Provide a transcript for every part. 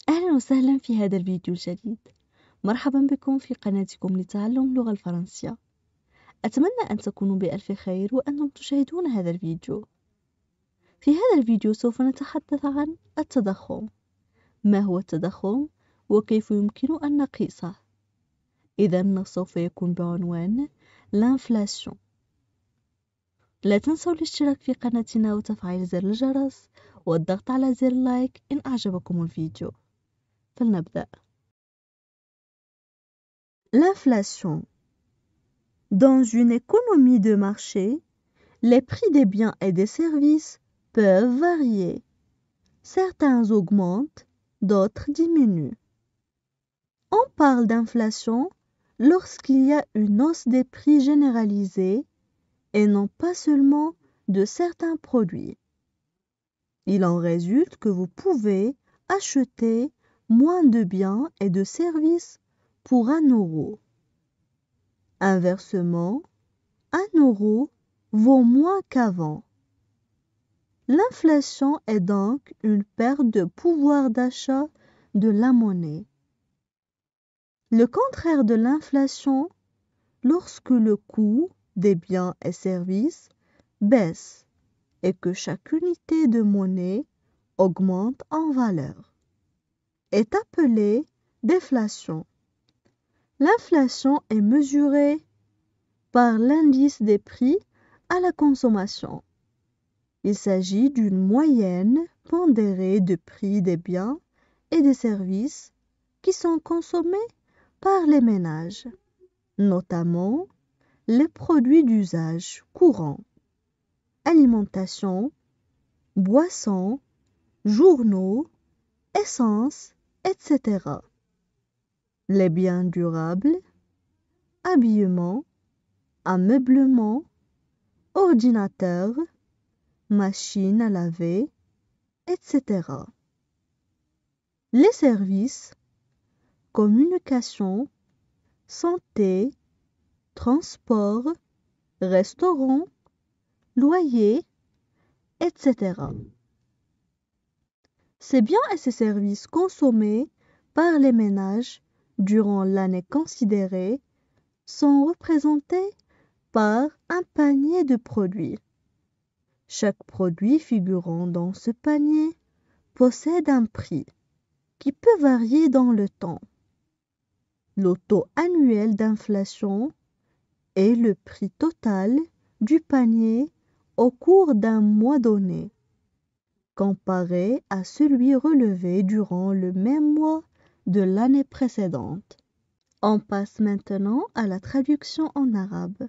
أهلا وسهلا في هذا الفيديو الجديد. مرحبا بكم في قناتكم لتعلم اللغة الفرنسية. أتمنى أن تكونوا بألف خير وأنتم تشاهدون هذا الفيديو. في هذا الفيديو سوف نتحدث عن التضخم. ما هو التضخم وكيف يمكن أن نقيسه؟ إذن سوف يكون بعنوان l'inflation. لا تنسوا الاشتراك في قناتنا وتفعيل زر الجرس والضغط على زر لايك إن أعجبكم الفيديو. فلنبدأ. L'inflation. Dans une économie de marché, les prix des biens et des services peuvent varier. Certains augmentent, d'autres diminuent. On parle d'inflation lorsqu'il y a une hausse des prix généralisée et non pas seulement de certains produits. Il en résulte que vous pouvez acheter moins de biens et de services pour 1 euro. Inversement, 1 euro vaut moins qu'avant. L'inflation est donc une perte de pouvoir d'achat de la monnaie. Le contraire de l'inflation, lorsque le coût des biens et services baisse et que chaque unité de monnaie augmente en valeur, est appelée déflation. L'inflation est mesurée par l'indice des prix à la consommation. Il s'agit d'une moyenne pondérée de prix des biens et des services qui sont consommés par les ménages, notamment les produits d'usage courant, alimentation, boissons, journaux, essences, etc. Les biens durables, habillement, ameublement, ordinateur, machine à laver, etc. Les services, communication, santé, transport, restaurant, loyer, etc. Ces biens et ces services consommés par les ménages durant l'année considérée sont représentés par un panier de produits. Chaque produit figurant dans ce panier possède un prix qui peut varier dans le temps. Le taux annuel d'inflation est le prix total du panier au cours d'un mois donné, comparé à celui relevé durant le même mois de l'année précédente. On passe maintenant à la traduction en arabe.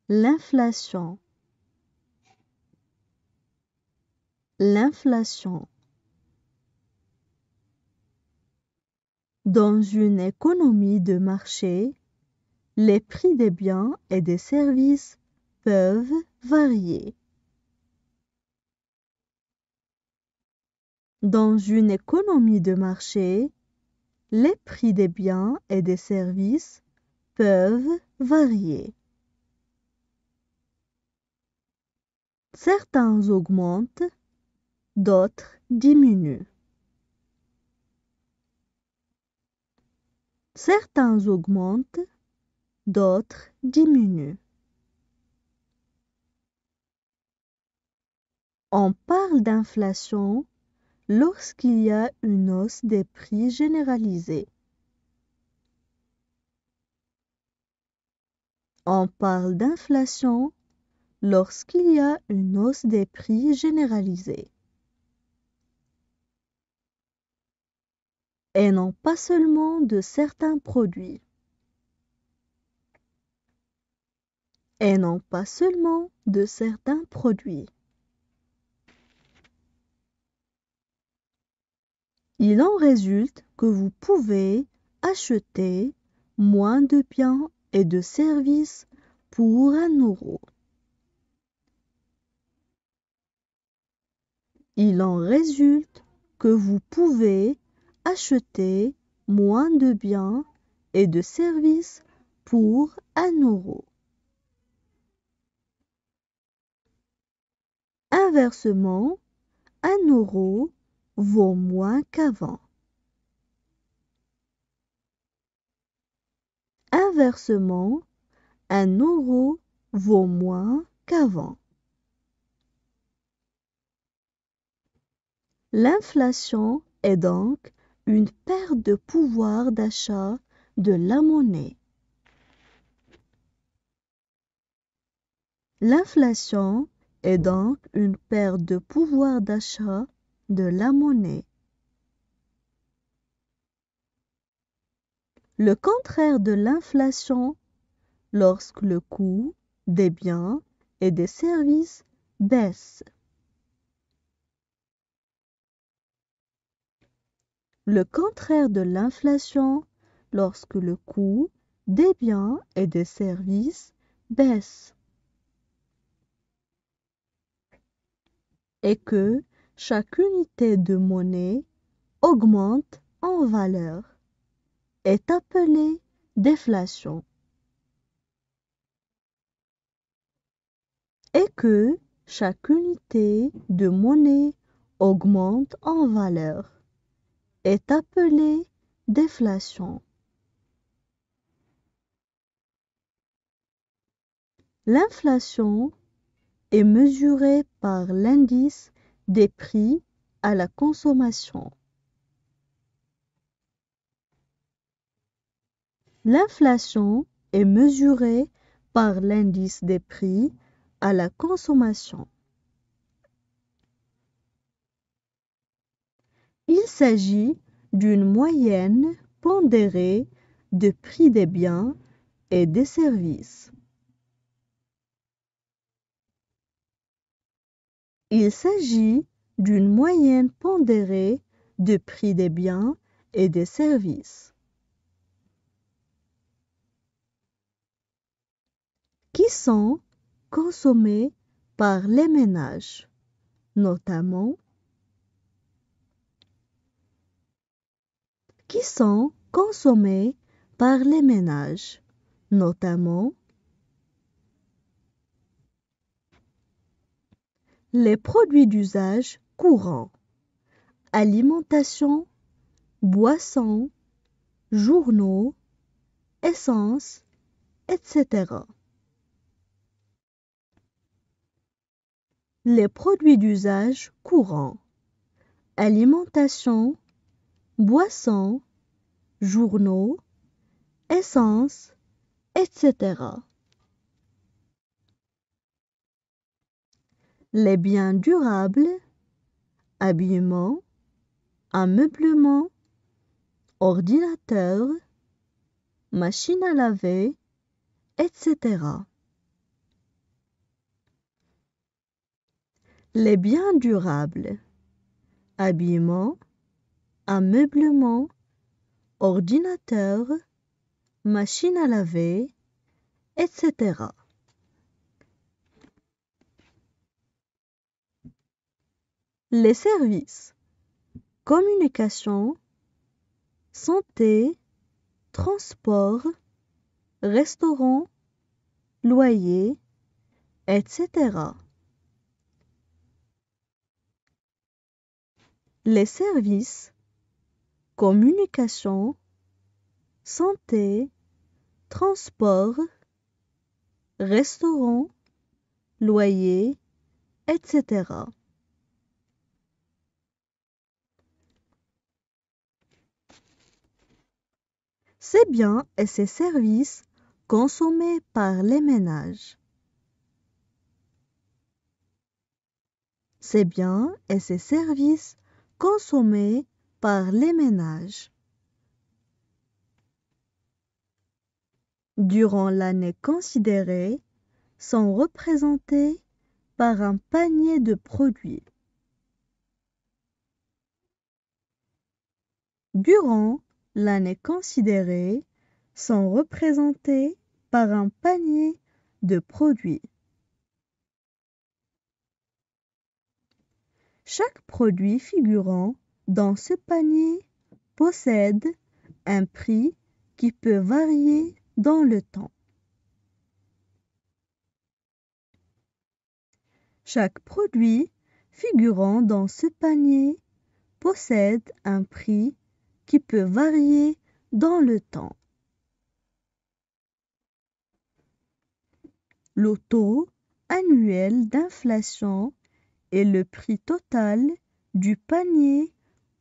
L'inflation. L'inflation. Dans une économie de marché, les prix des biens et des services peuvent varier. Dans une économie de marché, les prix des biens et des services peuvent varier. Certains augmentent, d'autres diminuent. Certains augmentent, d'autres diminuent. On parle d'inflation lorsqu'il y a une hausse des prix généralisée. On parle d'inflation lorsqu'il y a une hausse des prix généralisée. Et non pas seulement de certains produits. Et non pas seulement de certains produits. Il en résulte que vous pouvez acheter moins de biens et de services pour 1 euro. Il en résulte que vous pouvez acheter moins de biens et de services pour 1 euro. Inversement, 1 euro vaut moins qu'avant. Inversement, 1 euro vaut moins qu'avant. L'inflation est donc une perte de pouvoir d'achat de la monnaie. L'inflation est donc une perte de pouvoir d'achat de la monnaie. Le contraire de l'inflation, lorsque le coût des biens et des services baisse. Le contraire de l'inflation, lorsque le coût des biens et des services baisse. Et que chaque unité de monnaie augmente en valeur, est appelée déflation. Et que chaque unité de monnaie augmente en valeur, est appelée déflation. L'inflation est mesurée par l'indice des prix à la consommation. L'inflation est mesurée par l'indice des prix à la consommation. Il s'agit d'une moyenne pondérée de prix des biens et des services. Il s'agit d'une moyenne pondérée de prix des biens et des services qui sont consommés par les ménages, notamment les produits d'usage courant, alimentation, boissons, journaux, essence, etc. Les produits d'usage courant, alimentation, boissons, journaux, essence, etc. Les biens durables, habillement, ameublement, ordinateur, machine à laver, etc. Les biens durables, habillement, ameublement, ordinateur, machine à laver, etc. Les services, communication, santé, transport, restaurant, loyer, etc. Les services, communication, santé, transport, restaurant, loyer, etc. Ces biens et ces services consommés par les ménages. Ces biens et ces services consommés par les ménages. Durant l'année considérée, sont représentés par un panier de produits. Durant l'année considérée, sont représentés par un panier de produits. Chaque produit figurant dans ce panier possède un prix qui peut varier dans le temps. Chaque produit figurant dans ce panier possède un prix qui peut varier dans le temps. Le taux annuel d'inflation est le prix total du panier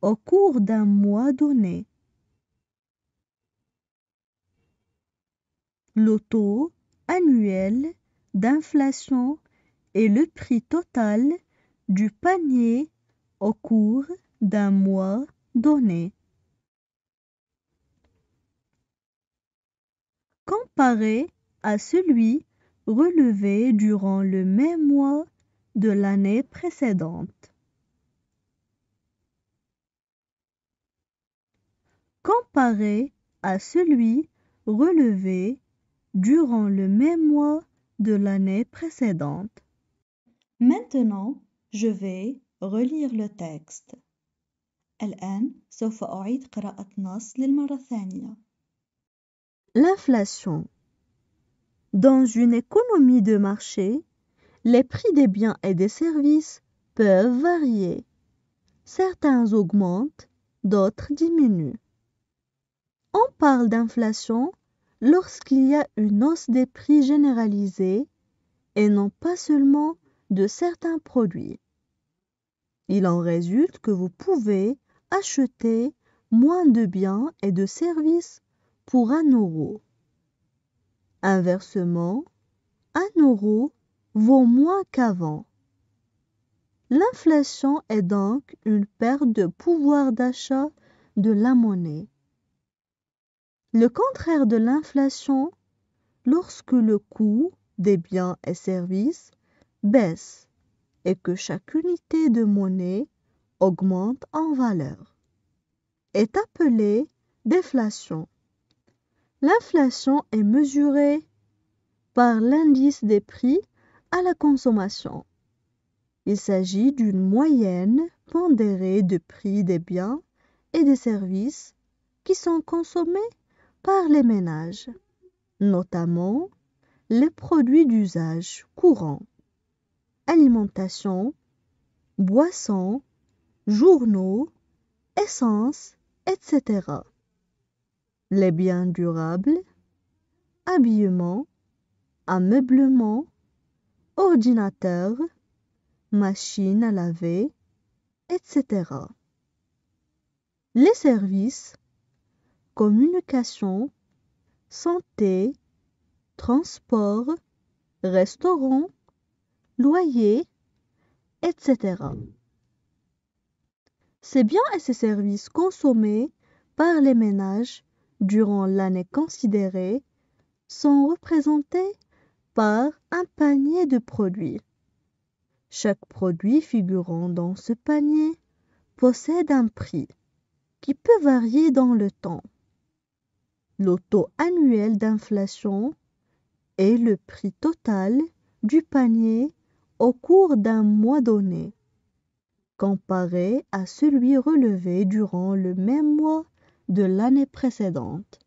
au cours d'un mois donné. Le taux annuel d'inflation est le prix total du panier au cours d'un mois donné. Comparé à celui relevé durant le même mois de l'année précédente. Comparé à celui relevé durant le même mois de l'année précédente. Maintenant, je vais relire le texte. الآن سوف أعيد قراءة نص للمرة الثانية. L'inflation. Dans une économie de marché, les prix des biens et des services peuvent varier. Certains augmentent, d'autres diminuent. On parle d'inflation lorsqu'il y a une hausse des prix généralisée et non pas seulement de certains produits. Il en résulte que vous pouvez acheter moins de biens et de services pour 1 euro. Inversement, 1 euro vaut moins qu'avant. L'inflation est donc une perte de pouvoir d'achat de la monnaie. Le contraire de l'inflation, lorsque le coût des biens et services baisse et que chaque unité de monnaie augmente en valeur, est appelée déflation. L'inflation est mesurée par l'indice des prix à la consommation. Il s'agit d'une moyenne pondérée de prix des biens et des services qui sont consommés par les ménages, notamment les produits d'usage courant, alimentation, boissons, journaux, essence, etc. Les biens durables, habillement, ameublement, ordinateurs, machines à laver, etc. Les services, communication, santé, transport, restaurant, loyer, etc. Ces biens et ces services consommés par les ménages durant l'année considérée sont représentés par un panier de produits. Chaque produit figurant dans ce panier possède un prix qui peut varier dans le temps. Le taux annuel d'inflation est le prix total du panier au cours d'un mois donné, comparé à celui relevé durant le même mois de l'année précédente.